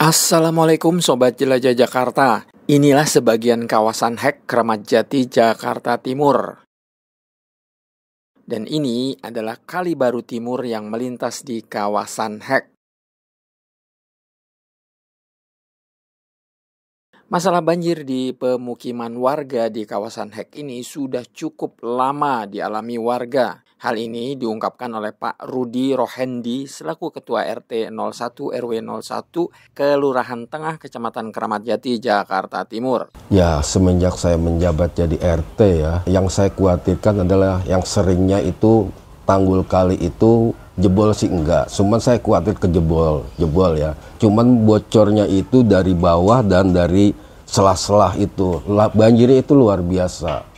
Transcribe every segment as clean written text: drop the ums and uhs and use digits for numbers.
Assalamualaikum Sobat Jelajah Jakarta. Inilah sebagian kawasan Hek Kramat Jati, Jakarta Timur. Dan ini adalah Kali Baru Timur yang melintas di kawasan Hek. Masalah banjir di pemukiman warga di kawasan Hek ini sudah cukup lama dialami warga. Hal ini diungkapkan oleh Pak Rudi Rohendi selaku Ketua RT 01 RW 01 Kelurahan Tengah Kecamatan Kramat Jati, Jakarta Timur. Ya, semenjak saya menjabat jadi RT ya, yang saya khawatirkan adalah yang seringnya itu tanggul kali itu jebol sih enggak, cuman saya khawatir jebol ya. Cuman bocornya itu dari bawah dan dari selah-selah itu, banjirnya itu luar biasa.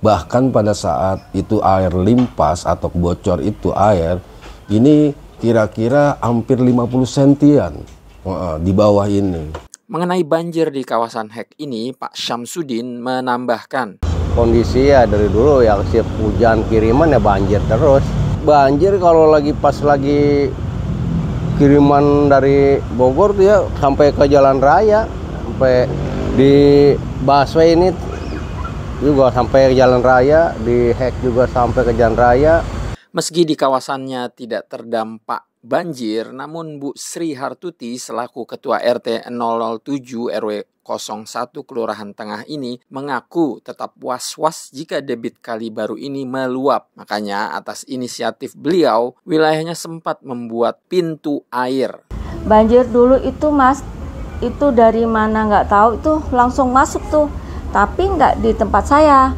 Bahkan pada saat itu air limpas atau bocor itu air, ini kira-kira hampir 50 sentian di bawah ini. Mengenai banjir di kawasan Hek ini, Pak Syamsuddin menambahkan. Kondisi ya dari dulu ya, setiap hujan kiriman ya banjir terus. Banjir kalau pas lagi kiriman dari Bogor tuh ya sampai ke jalan raya, sampai di busway ini juga sampai ke jalan raya, di Hek juga sampai ke jalan raya. Meski di kawasannya tidak terdampak banjir, namun Bu Sri Hartuti selaku Ketua RT 007 RW 01 Kelurahan Tengah ini mengaku tetap was-was jika debit kali baru ini meluap. Makanya atas inisiatif beliau, wilayahnya sempat membuat pintu air. Banjir dulu itu Mas, itu dari mana nggak tahu, itu langsung masuk tuh. Tapi nggak di tempat saya.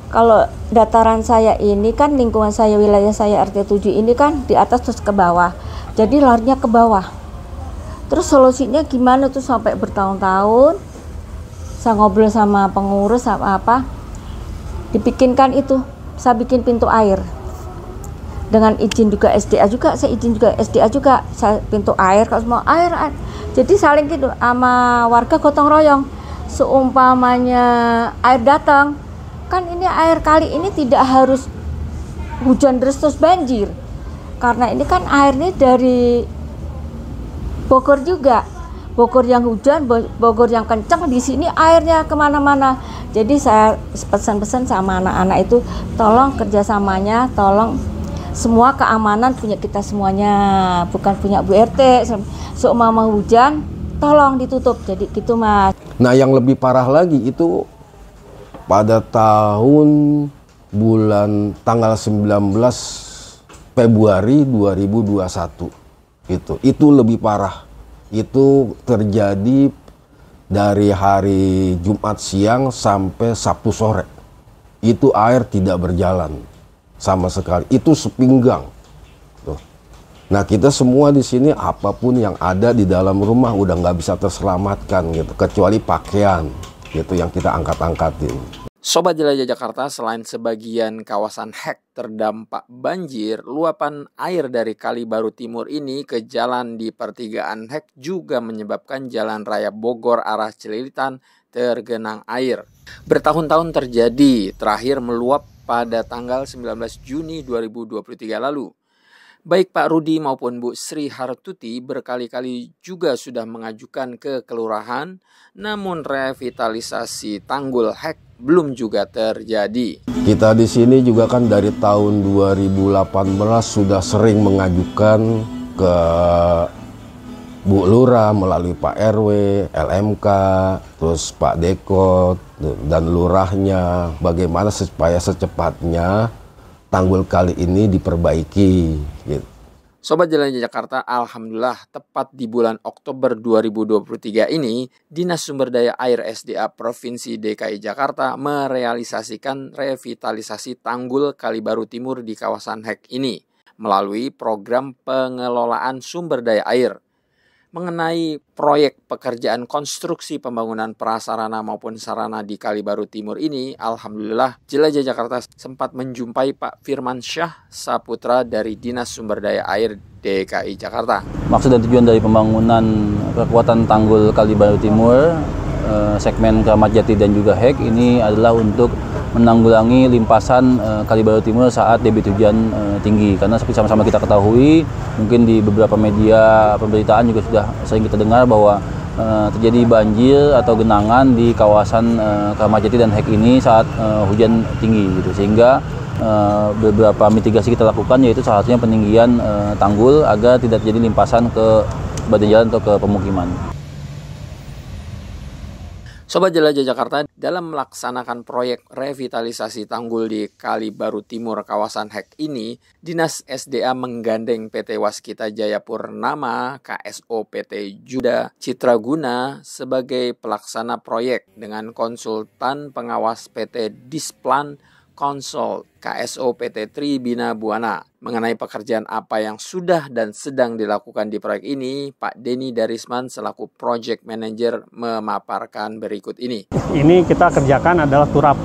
Kalau dataran saya ini kan lingkungan saya, wilayah saya RT 7 ini kan di atas terus ke bawah. Jadi larinya ke bawah. Terus solusinya gimana tuh sampai bertahun-tahun. Saya ngobrol sama pengurus apa. Dibikinkan itu, saya bikin pintu air. Dengan izin juga SDA juga, saya izin juga SDA juga. Saya pintu air, kalau semua air. Jadi saling gitu sama warga gotong royong. Seumpamanya air datang, kan ini air kali ini tidak harus hujan deras terus banjir, karena ini kan airnya dari Bogor juga, Bogor yang hujan, Bogor yang kencang, di sini airnya kemana-mana. Jadi saya pesan-pesan sama anak-anak itu, tolong kerjasamanya, tolong semua keamanan punya kita semuanya, bukan punya Bu RT. Seumpama hujan, tolong ditutup, jadi gitu Mas. Nah, yang lebih parah lagi itu pada tahun tanggal 19 Februari 2021 itu lebih parah. Itu terjadi dari hari Jumat siang sampai Sabtu sore. Itu air tidak berjalan sama sekali. Itu sepinggang. Tuh. Nah, kita semua di sini apapun yang ada di dalam rumah udah nggak bisa terselamatkan gitu, kecuali pakaian gitu yang kita angkat-angkatin. Sobat Jelajah Jakarta, selain sebagian kawasan Hek terdampak banjir, luapan air dari Kali Baru Timur ini ke jalan di pertigaan Hek juga menyebabkan jalan raya Bogor arah Celilitan tergenang air. Bertahun-tahun terjadi, terakhir meluap pada tanggal 19 Juni 2023 lalu. Baik Pak Rudi maupun Bu Sri Hartuti berkali-kali juga sudah mengajukan ke kelurahan, namun revitalisasi tanggul Hek belum juga terjadi. Kita di sini juga kan dari tahun 2018 sudah sering mengajukan ke Bu Lurah melalui Pak RW, LMK, terus Pak Dekot dan lurahnya, bagaimana supaya secepatnya tanggul kali ini diperbaiki gitu. Sobat Jelajah Jakarta, alhamdulillah tepat di bulan Oktober 2023 ini, Dinas Sumber Daya Air SDA Provinsi DKI Jakarta merealisasikan revitalisasi tanggul Kali Baru Timur di kawasan Hek ini melalui program pengelolaan sumber daya air. Mengenai proyek pekerjaan konstruksi pembangunan prasarana maupun sarana di Kali Baru Timur ini, alhamdulillah Jelajah Jakarta sempat menjumpai Pak Firman Syah Saputra dari Dinas Sumber Daya Air DKI Jakarta. Maksud dan tujuan dari pembangunan kekuatan tanggul Kali Baru Timur segmen Kramat Jati dan juga Hek ini adalah untuk menanggulangi limpasan Kali Baru Timur saat debit hujan tinggi. Karena seperti sama-sama kita ketahui, mungkin di beberapa media pemberitaan juga sudah sering kita dengar bahwa terjadi banjir atau genangan di kawasan Keramat Jati dan Hek ini saat hujan tinggi gitu. Sehingga beberapa mitigasi kita lakukan, yaitu salah satunya peninggian tanggul agar tidak terjadi limpasan ke badan jalan atau ke pemukiman. Sobat Jelajah Jakarta, dalam melaksanakan proyek revitalisasi tanggul di Kali Baru Timur kawasan Hek ini, Dinas SDA menggandeng PT Waskita Jaya Purnama, KSO PT Juda Citra Guna sebagai pelaksana proyek dengan konsultan pengawas PT Displan Consult KSO PT Tribina Buana. Mengenai pekerjaan apa yang sudah dan sedang dilakukan di proyek ini, Pak Denny Darisman selaku Project Manager memaparkan berikut ini. Ini kita kerjakan adalah turap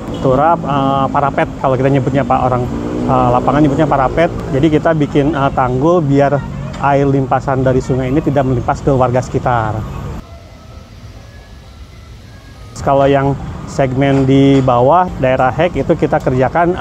parapet, kalau kita nyebutnya Pak, orang lapangan nyebutnya parapet. Jadi kita bikin tanggul biar air limpasan dari sungai ini tidak melimpas ke warga sekitar. Kalau yang segmen di bawah daerah Hek itu kita kerjakan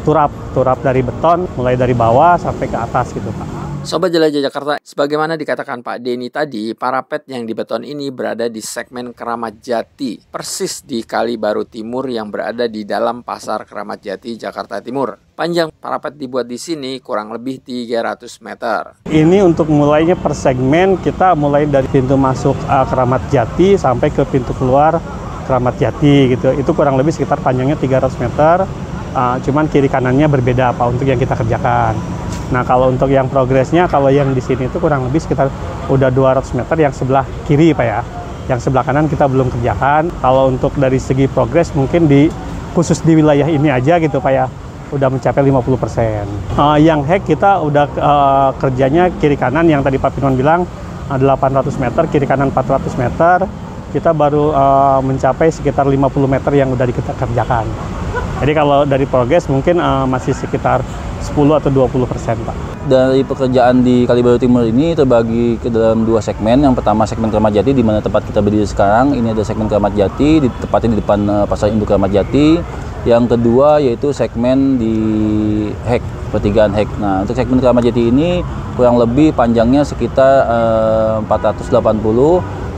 turap dari beton mulai dari bawah sampai ke atas gitu Pak. Sobat Jelajah Jakarta, sebagaimana dikatakan Pak Denny tadi, parapet yang di beton ini berada di segmen Keramat Jati, persis di Kali Baru Timur yang berada di dalam Pasar Keramat Jati, Jakarta Timur. Panjang parapet dibuat di sini kurang lebih 300 meter. Ini untuk mulainya per segmen, kita mulai dari pintu masuk Keramat Jati sampai ke pintu keluar Keramat Jati gitu. Itu kurang lebih sekitar panjangnya 300 meter. Cuman kiri kanannya berbeda Pak untuk yang kita kerjakan. Nah, kalau untuk yang progresnya, kalau yang di sini itu kurang lebih sekitar udah 200 meter yang sebelah kiri Pak ya. Yang sebelah kanan kita belum kerjakan. Kalau untuk dari segi progres mungkin khusus di wilayah ini aja gitu Pak ya, udah mencapai 50%. Yang Hek kita udah kerjanya kiri kanan yang tadi Pak Pinwan bilang 800 meter, kiri kanan 400 meter. Kita baru mencapai sekitar 50 meter yang udah kita kerjakan. Jadi kalau dari progres mungkin masih sekitar 10 atau 20% Pak. Dari pekerjaan di Kali Baru Timur ini terbagi ke dalam dua segmen. Yang pertama segmen Keramat Jati, di mana tempat kita berdiri sekarang. Ini ada segmen Keramat Jati, tepatnya di depan Pasar Induk Keramat Jati. Yang kedua yaitu segmen di Hek, pertigaan Hek. Nah, untuk segmen Keramat Jati ini kurang lebih panjangnya sekitar 480.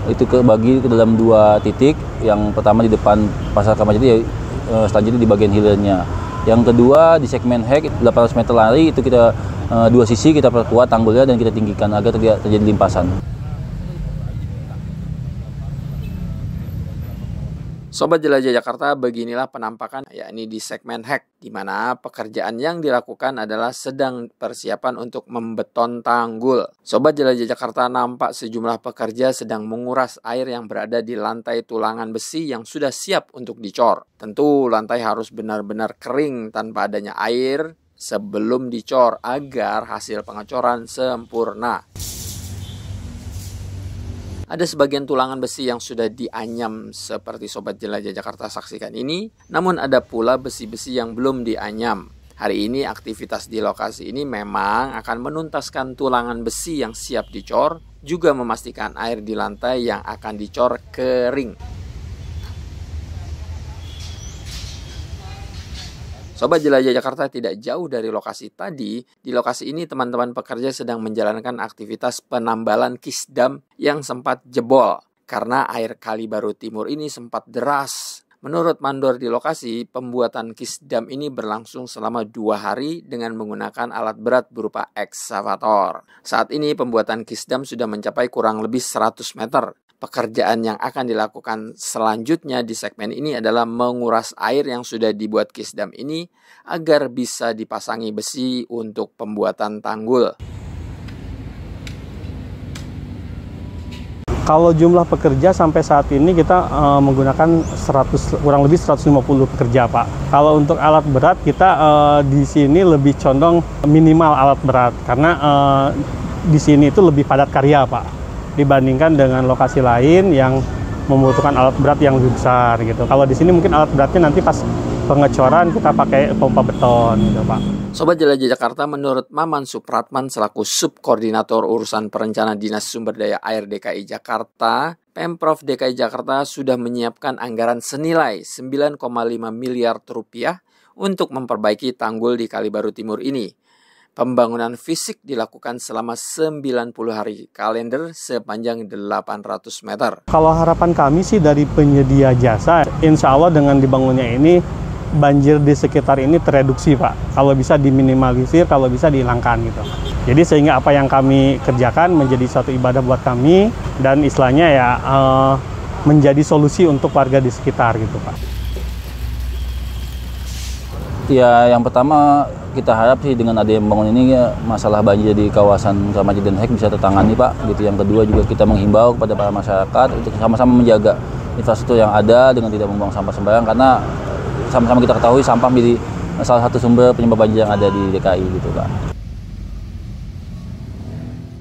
Itu kebagi ke dalam dua titik. Yang pertama di depan Pasar Keramat Jati, selanjutnya di bagian hilirnya. Yang kedua di segmen Hek 800 meter lari, itu kita dua sisi kita perkuat tanggulnya dan kita tinggikan agar tidak terjadi limpasan. Sobat Jelajah Jakarta, beginilah penampakan yakni di segmen Hek, di mana pekerjaan yang dilakukan adalah sedang persiapan untuk membeton tanggul. Sobat Jelajah Jakarta, nampak sejumlah pekerja sedang menguras air yang berada di lantai tulangan besi yang sudah siap untuk dicor. Tentu lantai harus benar-benar kering tanpa adanya air sebelum dicor agar hasil pengecoran sempurna. Ada sebagian tulangan besi yang sudah dianyam seperti Sobat Jelajah Jakarta saksikan ini, namun ada pula besi-besi yang belum dianyam. Hari ini aktivitas di lokasi ini memang akan menuntaskan tulangan besi yang siap dicor, juga memastikan air di lantai yang akan dicor kering. Sobat Jelajah Jakarta, tidak jauh dari lokasi tadi, di lokasi ini teman-teman pekerja sedang menjalankan aktivitas penambalan kisdam yang sempat jebol karena air Kali Baru Timur ini sempat deras. Menurut mandor di lokasi, pembuatan kisdam ini berlangsung selama 2 hari dengan menggunakan alat berat berupa ekskavator. Saat ini pembuatan kisdam sudah mencapai kurang lebih 100 meter. Pekerjaan yang akan dilakukan selanjutnya di segmen ini adalah menguras air yang sudah dibuat kisdam ini agar bisa dipasangi besi untuk pembuatan tanggul. Kalau jumlah pekerja sampai saat ini kita menggunakan kurang lebih 150 pekerja Pak. Kalau untuk alat berat kita di sini lebih condong minimal alat berat karena di sini itu lebih padat karya Pak, dibandingkan dengan lokasi lain yang membutuhkan alat berat yang lebih besar gitu. Kalau di sini mungkin alat beratnya nanti pas pengecoran kita pakai pompa beton gitu Pak. Sobat Jelajah Jakarta, menurut Maman Supratman selaku Subkoordinator Urusan Perencanaan Dinas Sumber Daya Air DKI Jakarta, Pemprov DKI Jakarta sudah menyiapkan anggaran senilai 9,5 miliar rupiah untuk memperbaiki tanggul di Kalibaru Timur ini. Pembangunan fisik dilakukan selama 90 hari kalender sepanjang 800 meter. Kalau harapan kami sih dari penyedia jasa, insya Allah dengan dibangunnya ini, banjir di sekitar ini tereduksi Pak. Kalau bisa diminimalisir, kalau bisa dihilangkan gitu. Jadi sehingga apa yang kami kerjakan menjadi satu ibadah buat kami dan istilahnya ya menjadi solusi untuk warga di sekitar gitu Pak. Ya yang pertama kita harap sih dengan adanya pembangunan ini ya, masalah banjir di kawasan Keramat Jati dan Hek bisa tertangani Pak. Gitu. Yang kedua juga kita menghimbau kepada para masyarakat untuk sama-sama menjaga infrastruktur yang ada dengan tidak membuang sampah sembarangan karena sama-sama kita ketahui sampah menjadi salah satu sumber penyebab banjir yang ada di DKI gitu Pak.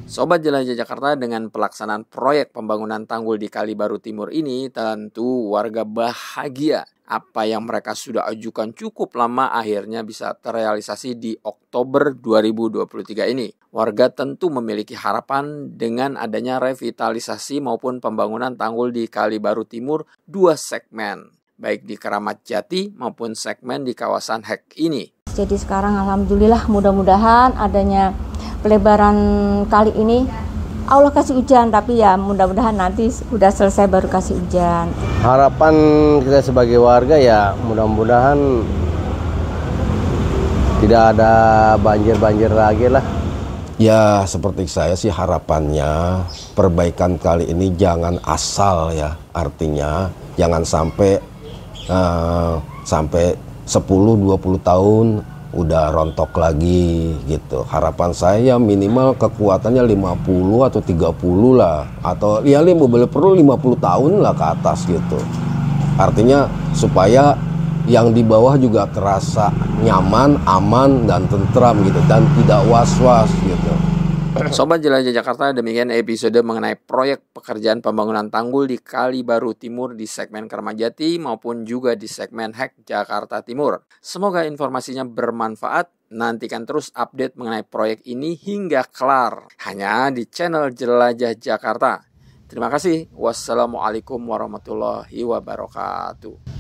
Sobat Jelajah Jakarta, dengan pelaksanaan proyek pembangunan tanggul di Kalibaru Timur ini tentu warga bahagia. Apa yang mereka sudah ajukan cukup lama akhirnya bisa terrealisasi di Oktober 2023 ini. Warga tentu memiliki harapan dengan adanya revitalisasi maupun pembangunan tanggul di Kalibaru Timur 2 segmen, baik di Keramat Jati maupun segmen di kawasan Hek ini. Jadi sekarang alhamdulillah mudah-mudahan adanya pelebaran kali ini Allah kasih hujan, tapi ya mudah-mudahan nanti udah selesai baru kasih hujan. Harapan kita sebagai warga ya mudah-mudahan tidak ada banjir-banjir lagi lah. Ya seperti saya sih harapannya perbaikan kali ini jangan asal ya, artinya jangan sampai 10-20 tahun udah rontok lagi gitu. Harapan saya minimal kekuatannya 50 atau 30 lah, atau ya perlu 50 tahun lah ke atas gitu. Artinya supaya yang di bawah juga terasa nyaman, aman dan tentram gitu dan tidak was-was gitu. Sobat Jelajah Jakarta, demikian episode mengenai proyek pekerjaan pembangunan tanggul di Kalibaru Timur di segmen Keramat Jati maupun juga di segmen Hek Jakarta Timur. Semoga informasinya bermanfaat. Nantikan terus update mengenai proyek ini hingga kelar hanya di channel Jelajah Jakarta. Terima kasih. Wassalamualaikum warahmatullahi wabarakatuh.